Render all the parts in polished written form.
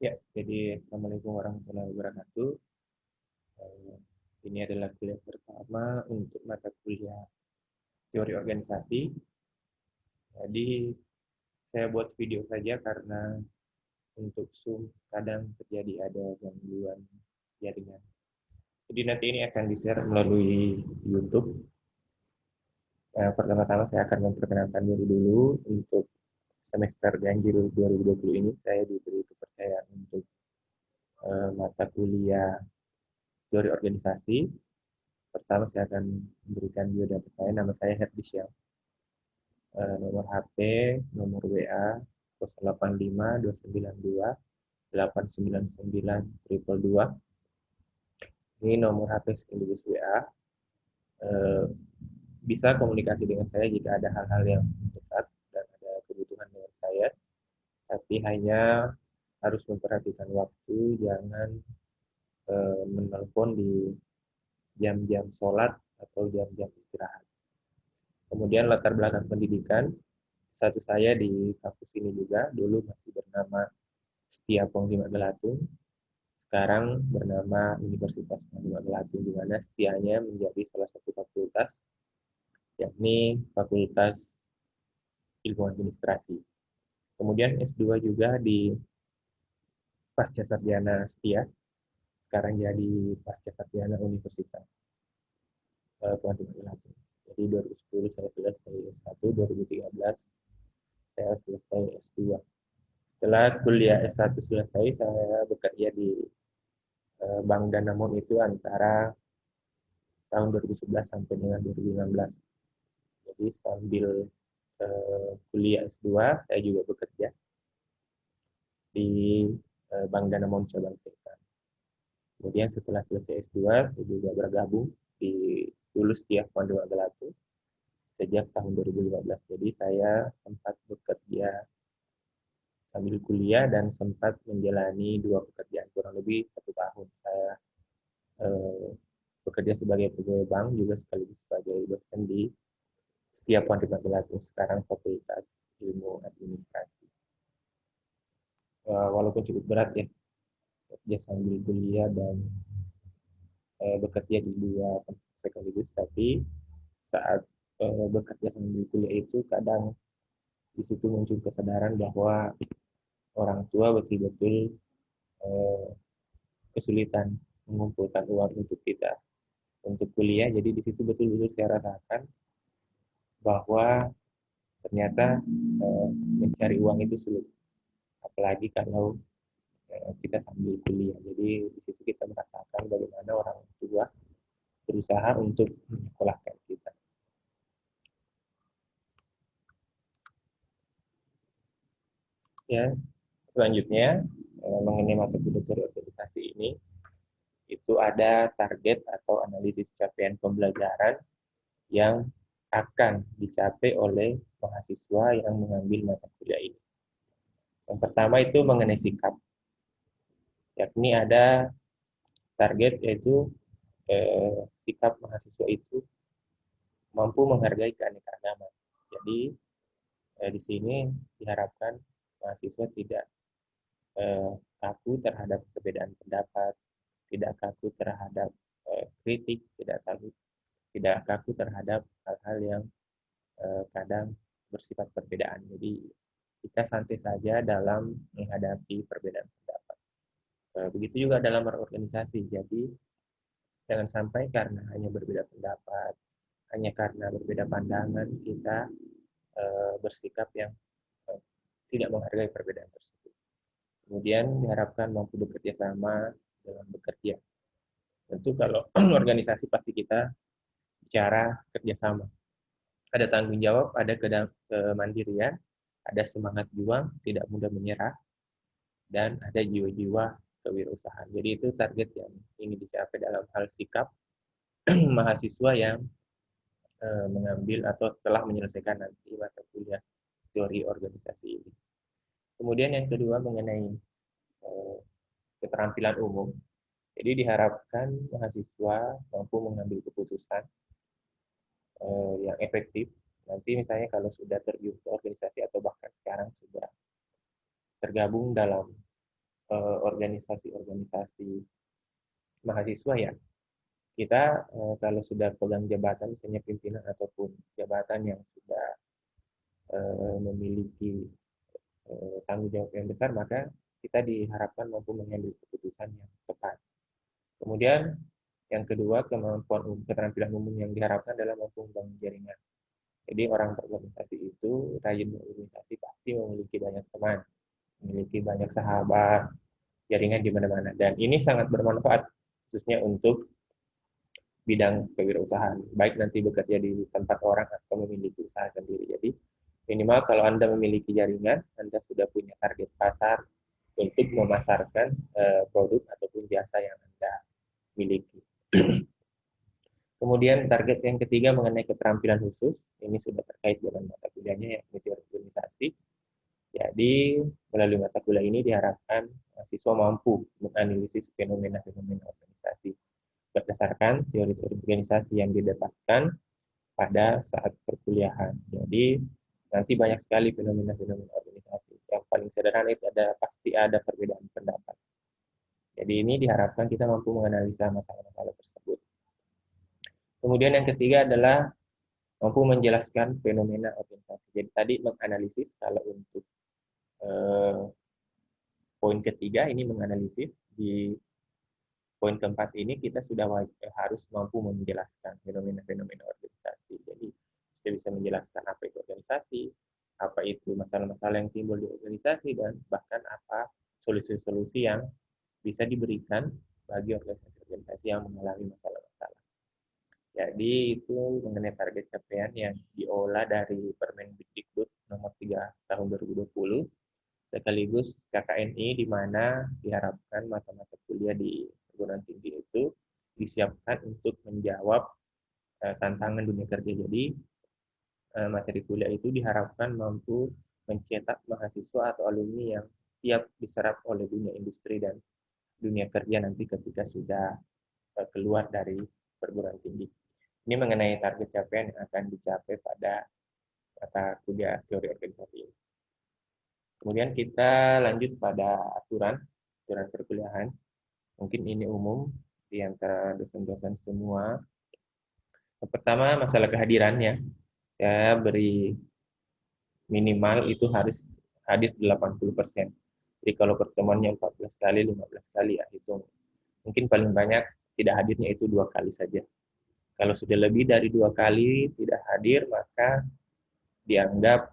Ya, jadi Assalamualaikum warahmatullahi wabarakatuh. Eh, Ini adalah kuliah pertama untuk mata kuliah teori organisasi. Jadi saya buat video saja karena untuk Zoom kadang terjadi ada gangguan jaringan. Jadi nanti ini akan di-share melalui YouTube. Pertama-tama saya akan memperkenalkan diri dulu. Untuk semester ganjil 2020 ini saya diberi kepercayaan untuk mata kuliah teori organisasi. Pertama saya akan memberikan biodata saya, nama saya Herdi Syam. Nomor HP, nomor WA 085 292 899 222. Ini nomor HP sekaligus WA. Eh, Bisa komunikasi dengan saya jika ada hal-hal yang mendesak dan ada kebutuhan dengan saya, tapi hanya harus memperhatikan waktu, jangan menelpon di jam-jam sholat atau jam-jam istirahat. Kemudian latar belakang pendidikan, satu saya di kampus ini juga, dulu masih bernama Setia Ponggi Magelatung, sekarang bernama Universitas Ponggi Magelatung, di mana Setianya menjadi salah satu fakultas, yakni Fakultas Ilmu Administrasi. Kemudian S2 juga di Pasca Sarjana Setia, sekarang jadi Pasca Sarjana Universitas Ponggi Magelatung. Jadi 2010 saya selesai S1, 2013 saya selesai S2. Setelah kuliah S1 selesai, saya bekerja di Bank Danamon itu antara tahun 2011 sampai dengan 2016. Jadi sambil kuliah S2, saya juga bekerja di Bank Danamon Cabang Seka. Kemudian setelah selesai S2, saya juga bergabung di Lulus Tiah Pandu Agalatu sejak tahun 2015. Jadi saya sempat bekerja sambil kuliah dan sempat menjalani dua pekerjaan, kurang lebih 1 tahun. Saya eh, bekerja sebagai pegawai bank juga sekaligus sebagai dosen di setiap Pandeglang Belatung, sekarang Fakultas Ilmu Administrasi. Walaupun cukup berat ya, kerja sambil kuliah dan bekerja di dua tempat sekaligus, tapi saat bekerja sambil kuliah itu kadang di situ muncul kesadaran bahwa orang tua betul-betul eh, kesulitan mengumpulkan uang untuk kita untuk kuliah. Jadi di situ betul-betul saya rasakan bahwa ternyata mencari uang itu sulit, apalagi kalau kita sambil kuliah. Jadi di situ kita merasakan bagaimana orang tua berusaha untuk menyekolahkan kita. Ya, selanjutnya mengenai mata kuliah organisasi ini, itu ada target atau analisis capaian pembelajaran yang akan dicapai oleh mahasiswa yang mengambil mata kuliah ini. Yang pertama itu mengenai sikap, yakni ada target yaitu sikap mahasiswa itu mampu menghargai keanekaragaman. Jadi di sini diharapkan mahasiswa tidak kaku terhadap perbedaan pendapat, tidak kaku terhadap kritik, tidak kaku terhadap hal-hal yang kadang bersifat perbedaan. Jadi kita santai saja dalam menghadapi perbedaan pendapat. Begitu juga dalam berorganisasi. Jadi jangan sampai karena hanya berbeda pendapat, hanya karena berbeda pandangan kita bersikap yang eh, tidak menghargai perbedaan tersebut. Kemudian diharapkan mampu bekerja sama dalam bekerja. Tentu kalau organisasi pasti kita bicara kerjasama. Ada tanggung jawab, ada kemandirian, ada semangat juang, tidak mudah menyerah, dan ada jiwa-jiwa kewirausahaan. Jadi itu target yang ingin dicapai dalam hal sikap mahasiswa yang mengambil atau telah menyelesaikan nanti mata kuliah teori organisasi ini. Kemudian yang kedua mengenai eh, keterampilan umum. Jadi diharapkan mahasiswa mampu mengambil keputusan yang efektif. Nanti misalnya kalau sudah terjun ke organisasi atau bahkan sekarang sudah tergabung dalam organisasi-organisasi mahasiswa ya, kita kalau sudah pegang jabatan, misalnya pimpinan ataupun jabatan yang sudah memiliki tanggung jawab yang besar, maka kita diharapkan mampu mengambil keputusan yang tepat. Kemudian yang kedua, keterampilan umum yang diharapkan adalah mampu membangun jaringan. Jadi orang berorganisasi itu, rajin berorganisasi pasti memiliki banyak teman, memiliki banyak sahabat, jaringan di mana-mana. Dan ini sangat bermanfaat khususnya untuk bidang kewirausahaan, baik nanti bekerja di tempat orang atau memiliki usaha sendiri. Jadi minimal kalau Anda memiliki jaringan, Anda sudah punya target pasar untuk memasarkan produk ataupun jasa yang Anda miliki. Kemudian target yang ketiga mengenai keterampilan khusus, ini sudah terkait dengan mata kuliahnya, yakni teori organisasi. Jadi melalui mata kuliah ini diharapkan siswa mampu menganalisis fenomena-fenomena organisasi berdasarkan teori organisasi yang didapatkan pada saat perkuliahan. Jadi nanti banyak sekali fenomena-fenomena organisasi. Yang paling sederhana itu pasti ada perbedaan pendapat. Jadi ini diharapkan kita mampu menganalisa masalah-masalah tersebut. Kemudian yang ketiga adalah mampu menjelaskan fenomena organisasi. Jadi tadi menganalisis, kalau untuk poin ketiga ini menganalisis, di poin keempat ini kita sudah harus mampu menjelaskan fenomena-fenomena organisasi. Jadi kita bisa menjelaskan apa itu organisasi, apa itu masalah-masalah yang timbul di organisasi, dan bahkan apa solusi-solusi yang bisa diberikan bagi organisasi-organisasi yang mengalami masalah-masalah. Jadi itu mengenai target capaian yang diolah dari Permendikbud nomor 3 tahun 2020, sekaligus KKNI, di mana diharapkan mata-mata kuliah di perguruan tinggi itu disiapkan untuk menjawab tantangan dunia kerja. Jadi materi kuliah itu diharapkan mampu mencetak mahasiswa atau alumni yang siap diserap oleh dunia industri dan dunia kerja nanti ketika sudah keluar dari perguruan tinggi. Ini mengenai target capaian yang akan dicapai pada mata kuliah teori organisasi ini. Kemudian kita lanjut pada aturan perkuliahan. Mungkin ini umum di antara dosen-dosen semua. Yang pertama, masalah kehadirannya. Saya beri minimal itu harus hadir 80%. Jadi kalau pertemuannya 14 kali, 15 kali, ya hitung. Mungkin paling banyak tidak hadirnya itu 2 kali saja. Kalau sudah lebih dari 2 kali tidak hadir, maka dianggap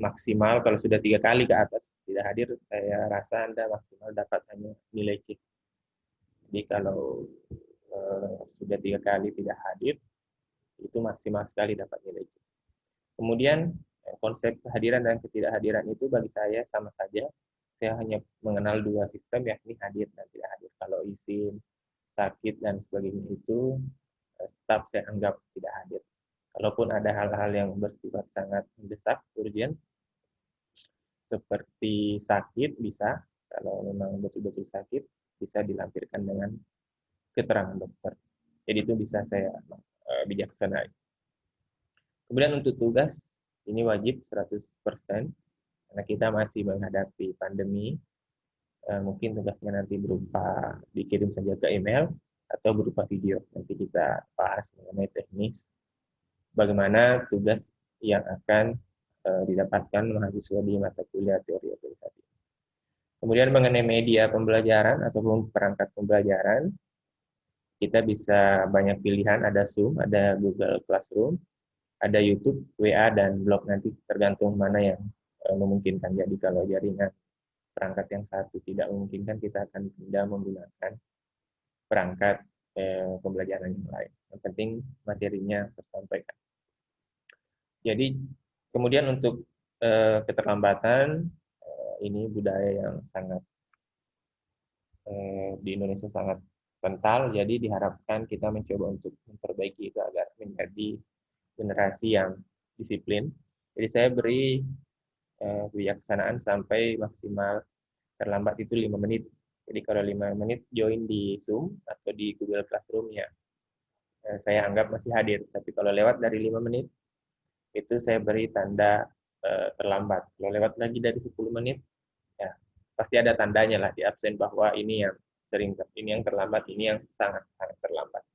maksimal. Kalau sudah 3 kali ke atas tidak hadir, saya rasa Anda maksimal dapat hanya nilai C. Jadi kalau sudah 3 kali tidak hadir, itu maksimal sekali dapat nilai C. Kemudian konsep kehadiran dan ketidakhadiran itu bagi saya sama saja. Saya hanya mengenal 2 sistem, yakni hadir dan tidak hadir. Kalau izin, sakit, dan sebagainya itu tetap saya anggap tidak hadir. Kalaupun ada hal-hal yang bersifat sangat mendesak, urgent, seperti sakit, bisa, kalau memang betul-betul sakit, bisa dilampirkan dengan keterangan dokter. Jadi itu bisa saya bijaksanai. Kemudian untuk tugas, ini wajib 100%, karena kita masih menghadapi pandemi. Mungkin tugasnya nanti berupa dikirim saja ke email, atau berupa video. Nanti kita bahas mengenai teknis bagaimana tugas yang akan didapatkan mahasiswa di mata kuliah teori organisasi. Kemudian mengenai media pembelajaran ataupun perangkat pembelajaran, kita bisa banyak pilihan, ada Zoom, ada Google Classroom, ada YouTube, WA, dan blog. Nanti tergantung mana yang memungkinkan. Jadi kalau jaringan perangkat yang satu tidak memungkinkan, kita akan pindah menggunakan perangkat pembelajaran yang lain. Yang penting materinya tersampaikan. Jadi kemudian untuk keterlambatan, ini budaya yang sangat di Indonesia sangat kental. Jadi diharapkan kita mencoba untuk memperbaiki itu agar menjadi generasi yang disiplin. Jadi saya beri kebijaksanaan sampai maksimal terlambat itu 5 menit. Jadi kalau 5 menit join di Zoom atau di Google Classroom, ya saya anggap masih hadir. Tapi kalau lewat dari 5 menit, itu saya beri tanda terlambat. Kalau lewat lagi dari 10 menit, ya pasti ada tandanya lah di absen bahwa ini yang ini yang terlambat, ini yang sangat sangat terlambat.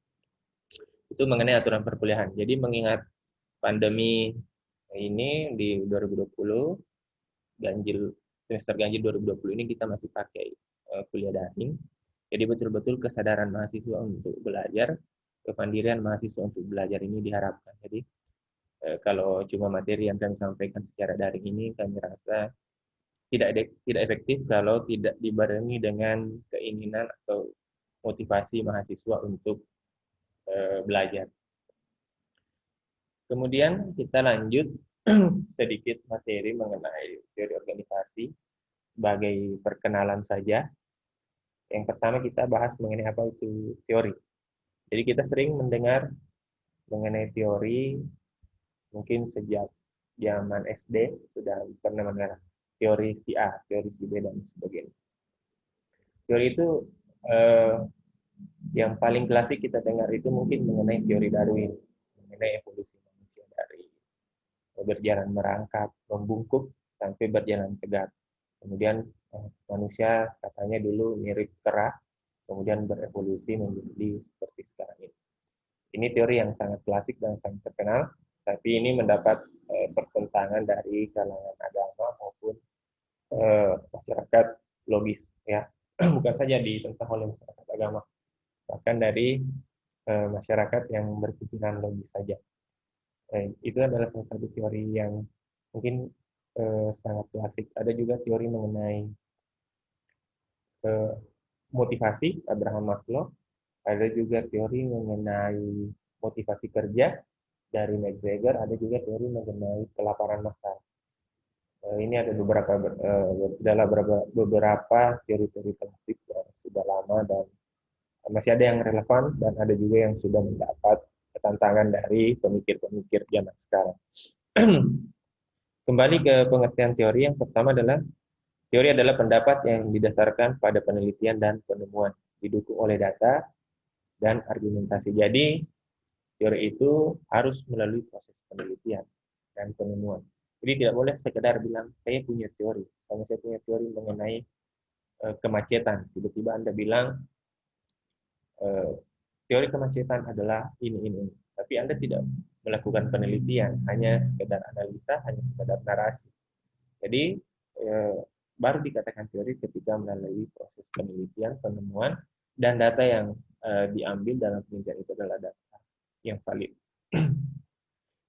Itu mengenai aturan perkuliahan. Jadi mengingat pandemi ini di 2020, semester ganjil 2020 ini kita masih pakai kuliah daring. Jadi betul-betul kesadaran mahasiswa untuk belajar, kemandirian mahasiswa untuk belajar ini diharapkan. Jadi kalau cuma materi yang kami sampaikan secara daring ini, kami rasa tidak efektif kalau tidak dibarengi dengan keinginan atau motivasi mahasiswa untuk belajar. Kemudian kita lanjut sedikit materi mengenai teori organisasi sebagai perkenalan saja. Yang pertama kita bahas mengenai apa itu teori. Jadi kita sering mendengar mengenai teori, mungkin sejak zaman SD sudah pernah mendengar teori si A, teori si B, dan sebagainya. Teori itu yang paling klasik kita dengar itu mungkin mengenai teori Darwin, mengenai evolusi manusia dari berjalan merangkak, membungkuk, sampai berjalan tegak. Kemudian manusia katanya dulu mirip kera, kemudian berevolusi menjadi seperti sekarang ini. Ini teori yang sangat klasik dan sangat terkenal, tapi ini mendapat pertentangan dari kalangan agama maupun masyarakat logis, ya. Bukan saja ditentang oleh masyarakat agama, bahkan dari masyarakat yang berpikiran logis saja. Itu adalah salah satu teori yang mungkin sangat klasik. Ada juga teori mengenai motivasi Abraham Maslow. Ada juga teori mengenai motivasi kerja dari McGregor. Ada juga teori mengenai kelaparan massal. Ini ada beberapa teori-teori klasik yang sudah lama dan masih ada yang relevan, dan ada juga yang sudah mendapat tantangan dari pemikir-pemikir zaman sekarang. Kembali ke pengertian teori, yang pertama adalah teori adalah pendapat yang didasarkan pada penelitian dan penemuan, didukung oleh data dan argumentasi. Jadi, teori itu harus melalui proses penelitian dan penemuan. Jadi tidak boleh sekedar bilang, saya punya teori. Misalnya saya punya teori mengenai kemacetan. Tiba-tiba Anda bilang, teori kemacetan adalah ini. Tapi Anda tidak melakukan penelitian, hanya sekedar analisa, hanya sekedar narasi. Jadi, baru dikatakan teori ketika melalui proses penelitian, penemuan, dan data yang diambil dalam penelitian itu adalah data yang valid.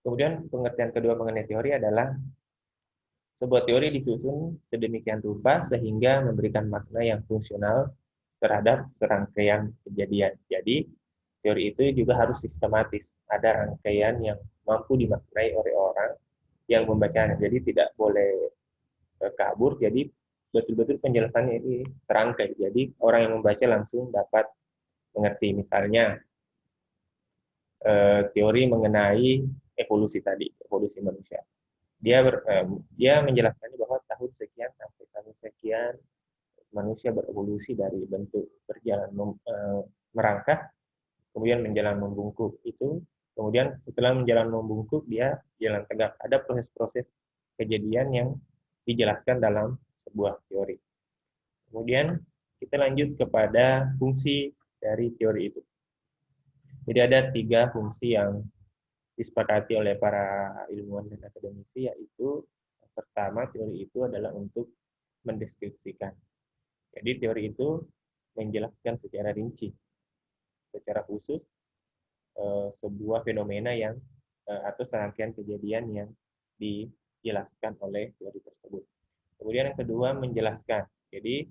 Kemudian pengertian kedua mengenai teori adalah sebuah teori disusun sedemikian rupa sehingga memberikan makna yang fungsional terhadap serangkaian kejadian. Jadi, teori itu juga harus sistematis. Ada rangkaian yang mampu dimaknai oleh orang yang membacanya. Jadi, tidak boleh kabur. Jadi, betul-betul penjelasannya ini terangkai. Jadi, orang yang membaca langsung dapat mengerti. Misalnya, teori mengenai evolusi tadi, evolusi manusia. Dia menjelaskannya bahwa tahun sekian sampai tahun sekian manusia berevolusi dari bentuk berjalan merangkak, kemudian menjalan membungkuk. Kemudian setelah menjalan membungkuk, dia jalan tegak. Ada proses-proses kejadian yang dijelaskan dalam sebuah teori. Kemudian kita lanjut kepada fungsi dari teori itu. Jadi ada 3 fungsi yang disepakati oleh para ilmuwan dan akademisi, yaitu pertama, teori itu adalah untuk mendeskripsikan. Jadi teori itu menjelaskan secara rinci, secara khusus sebuah fenomena yang atau serangkaian kejadian yang dijelaskan oleh teori tersebut. Kemudian yang kedua, menjelaskan. Jadi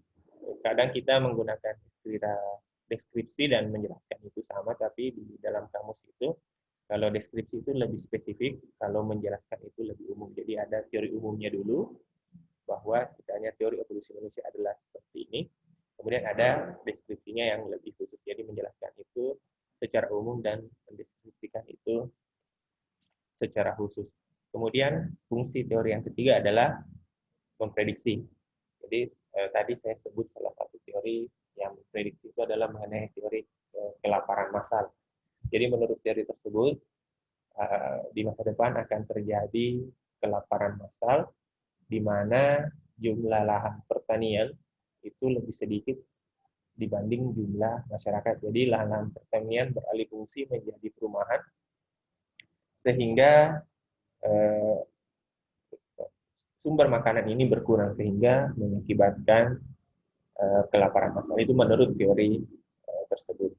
kadang kita menggunakan istilah deskripsi dan menjelaskan itu sama, tapi di dalam kamus itu kalau deskripsi itu lebih spesifik, kalau menjelaskan itu lebih umum. Jadi ada teori umumnya dulu, bahwa misalnya teori evolusi manusia adalah seperti ini. Kemudian ada deskripsinya yang lebih khusus, jadi menjelaskan itu secara umum dan mendeskripsikan itu secara khusus. Kemudian fungsi teori yang ketiga adalah memprediksi. Jadi tadi saya sebut salah satu teori yang memprediksi itu adalah mengenai teori kelaparan massal. Jadi menurut teori tersebut, di masa depan akan terjadi kelaparan massal, di mana jumlah lahan pertanian itu lebih sedikit dibanding jumlah masyarakat. Jadi lahan-lahan pertanian beralih fungsi menjadi perumahan, sehingga eh, sumber makanan ini berkurang sehingga mengakibatkan kelaparan massal. Itu menurut teori tersebut.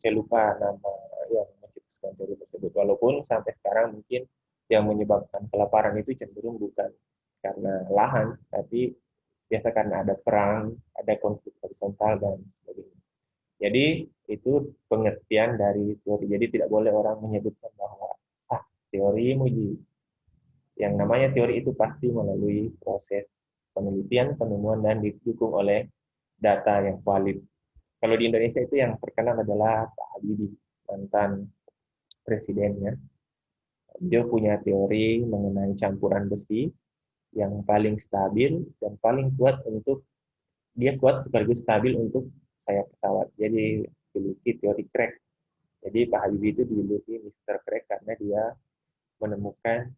Saya lupa nama yang mencetuskan teori tersebut. Walaupun sampai sekarang mungkin yang menyebabkan kelaparan itu cenderung bukan karena lahan, tapi biasa karena ada perang, ada konflik horizontal dan sebagainya. Jadi itu pengertian dari teori. Jadi tidak boleh orang menyebutkan bahwa teori muji. Yang namanya teori itu pasti melalui proses penelitian, penemuan, dan didukung oleh data yang valid. Kalau di Indonesia itu yang terkenal adalah Pak Habibie, mantan presidennya. Dia punya teori mengenai campuran besi yang paling stabil dan paling kuat untuk, dia kuat sekaligus stabil untuk sayap pesawat. Jadi dijuluki teori crack. Jadi Pak Habibie itu dijuluki Mr. Crack karena dia menemukan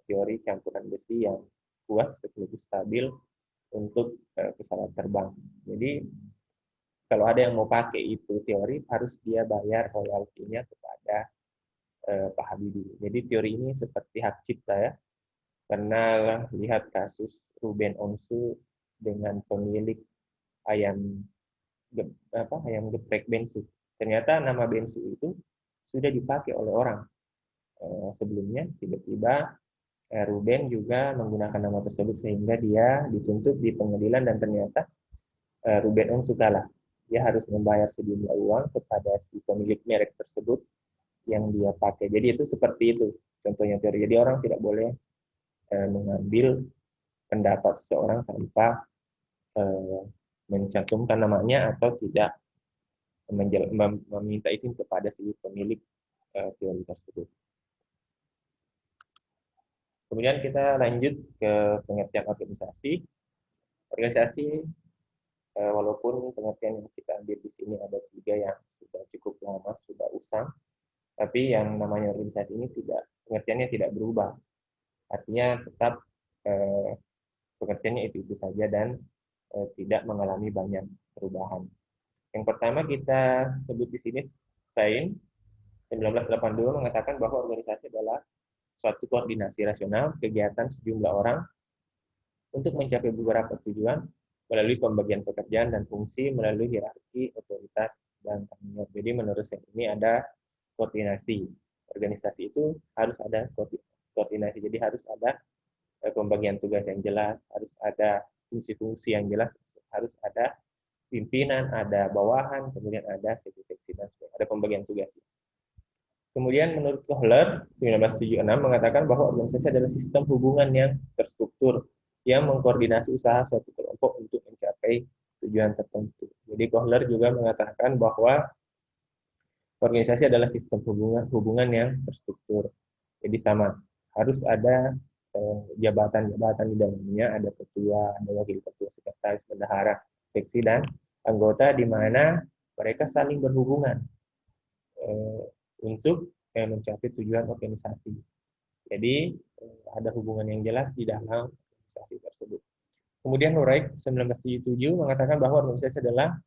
teori campuran besi yang kuat sekaligus stabil untuk pesawat terbang. Jadi kalau ada yang mau pakai itu teori, harus dia bayar royaltinya kepada Pak Habibie. Jadi teori ini seperti hak cipta ya. Karena lihat kasus Ruben Onsu dengan pemilik ayam ayam geprek Bensu. Ternyata nama Bensu itu sudah dipakai oleh orang sebelumnya. Tiba-tiba Ruben juga menggunakan nama tersebut sehingga dia dituntut di pengadilan dan ternyata Ruben Onsu kalah. Dia harus membayar sejumlah uang kepada si pemilik merek tersebut yang dia pakai. Jadi itu seperti itu contohnya teori. Jadi orang tidak boleh mengambil pendapat seseorang tanpa mencantumkan namanya atau tidak meminta izin kepada si pemilik teori tersebut. Kemudian kita lanjut ke pengertian organisasi. Organisasi, walaupun pengertian yang kita ambil di sini ada 3 yang sudah cukup lama, sudah usang, tapi yang namanya organisasi ini pengertiannya tidak berubah. Artinya tetap pengertiannya itu saja dan tidak mengalami banyak perubahan. Yang pertama kita sebut di sini, Stein 1982 mengatakan bahwa organisasi adalah suatu koordinasi rasional kegiatan sejumlah orang untuk mencapai beberapa tujuan melalui pembagian pekerjaan dan fungsi melalui hierarki, otoritas, dan tanggung jawab. Jadi menurut saya ini ada koordinasi. Organisasi itu harus ada koordinasi, jadi harus ada pembagian tugas yang jelas, harus ada fungsi-fungsi yang jelas, harus ada pimpinan, ada bawahan, kemudian ada seksi-seksi dan sebagainya, ada pembagian tugas. Kemudian menurut Kohler 1976 mengatakan bahwa organisasi adalah sistem hubungan yang terstruktur yang mengkoordinasi usaha suatu kelompok untuk mencapai tujuan tertentu. Jadi Kohler juga mengatakan bahwa organisasi adalah sistem hubungan yang terstruktur. Jadi sama, harus ada jabatan-jabatan di dalamnya, ada ketua, ada wakil ketua, sekretaris, bendahara, seksi, dan anggota di mana mereka saling berhubungan untuk mencapai tujuan organisasi. Jadi ada hubungan yang jelas di dalam organisasi tersebut. Kemudian Wright 1977 mengatakan bahwa organisasi adalah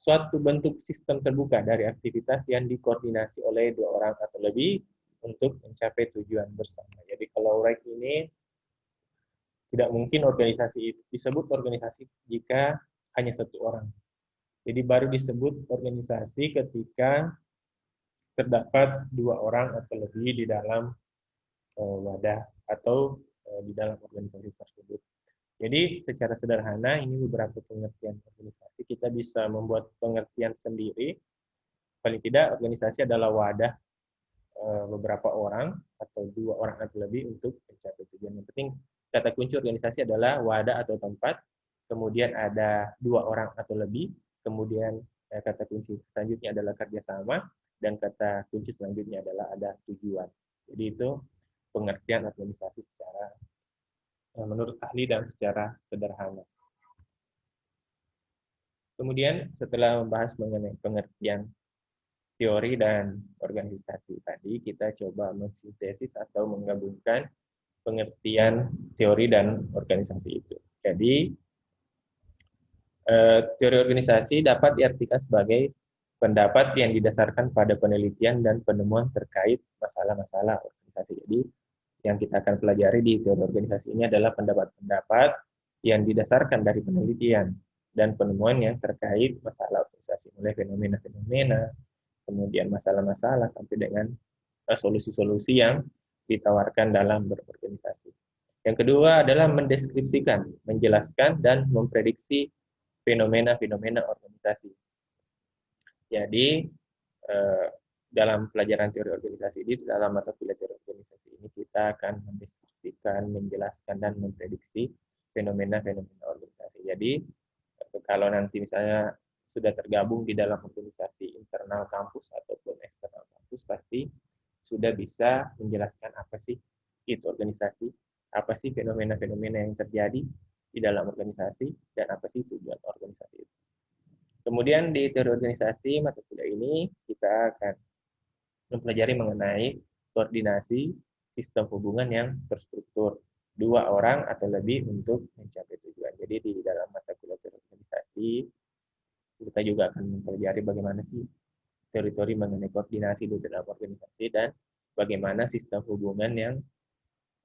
suatu bentuk sistem terbuka dari aktivitas yang dikoordinasi oleh 2 orang atau lebih untuk mencapai tujuan bersama. Jadi kalau Wright ini tidak mungkin organisasi disebut organisasi jika hanya 1 orang. Jadi baru disebut organisasi ketika terdapat 2 orang atau lebih di dalam wadah atau di dalam organisasi tersebut. Jadi secara sederhana ini beberapa pengertian organisasi. Kita bisa membuat pengertian sendiri. Paling tidak organisasi adalah wadah beberapa orang atau 2 orang atau lebih untuk mencapai tujuan. Yang penting kata kunci organisasi adalah wadah atau tempat, kemudian ada 2 orang atau lebih, kemudian kata kunci selanjutnya adalah kerjasama, dan kata kunci selanjutnya adalah ada tujuan. Jadi itu pengertian organisasi secara menurut ahli dan secara sederhana. Kemudian setelah membahas mengenai pengertian teori dan organisasi tadi, kita coba mensintesis atau menggabungkan pengertian teori dan organisasi itu. Jadi Teori organisasi dapat diartikan sebagai pendapat yang didasarkan pada penelitian dan penemuan terkait masalah-masalah organisasi. Jadi, yang kita akan pelajari di teori organisasi ini adalah pendapat-pendapat yang didasarkan dari penelitian dan penemuan yang terkait masalah organisasi, mulai fenomena-fenomena, kemudian masalah-masalah, sampai dengan solusi-solusi yang ditawarkan dalam berorganisasi. Yang kedua adalah mendeskripsikan, menjelaskan, dan memprediksi fenomena-fenomena organisasi. Jadi, dalam pelajaran teori organisasi ini, dalam mata kuliah teori organisasi ini, kita akan mendeskripsikan, menjelaskan, dan memprediksi fenomena-fenomena organisasi. Jadi, kalau nanti misalnya sudah tergabung di dalam organisasi internal kampus ataupun eksternal kampus, pasti sudah bisa menjelaskan apa sih itu organisasi, apa sih fenomena-fenomena yang terjadi di dalam organisasi, dan apa sih tujuan organisasi itu. Kemudian di teori organisasi mata kuliah ini kita akan mempelajari mengenai koordinasi sistem hubungan yang terstruktur dua orang atau lebih untuk mencapai tujuan. Jadi di dalam mata kuliah teori organisasi kita juga akan mempelajari bagaimana sih teori-teori mengenai koordinasi di dalam organisasi dan bagaimana sistem hubungan yang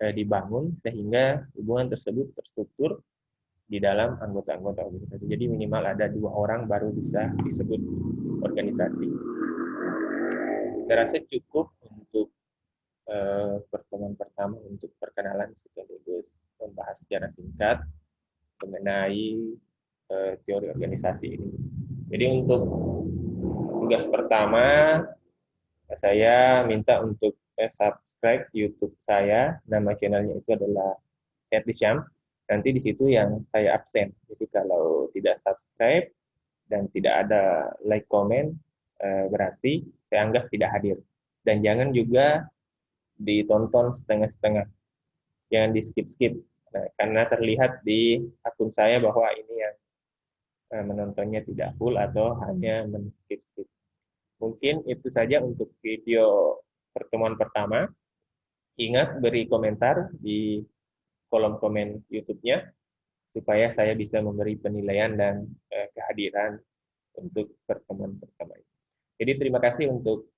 dibangun sehingga hubungan tersebut terstruktur di dalam anggota-anggota organisasi. Jadi minimal ada dua orang baru bisa disebut organisasi. Saya rasa cukup untuk pertemuan pertama untuk perkenalan sekaligus membahas secara singkat mengenai teori organisasi ini. Jadi untuk tugas pertama saya minta untuk subscribe YouTube saya, nama channelnya itu adalah Edli Syam. Nanti di situ yang saya absen. Jadi kalau tidak subscribe dan tidak ada like comment, berarti saya anggap tidak hadir. Dan jangan juga ditonton setengah-setengah, jangan di skip-skip. Nah, karena terlihat di akun saya bahwa ini yang menontonnya tidak full atau hanya men-skip-skip. Mungkin itu saja untuk video pertemuan pertama. Ingat beri komentar di kolom komen YouTube-nya supaya saya bisa memberi penilaian dan kehadiran untuk pertemuan pertama ini. Jadi terima kasih untuk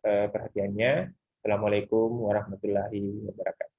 perhatiannya. Assalamualaikum warahmatullahi wabarakatuh.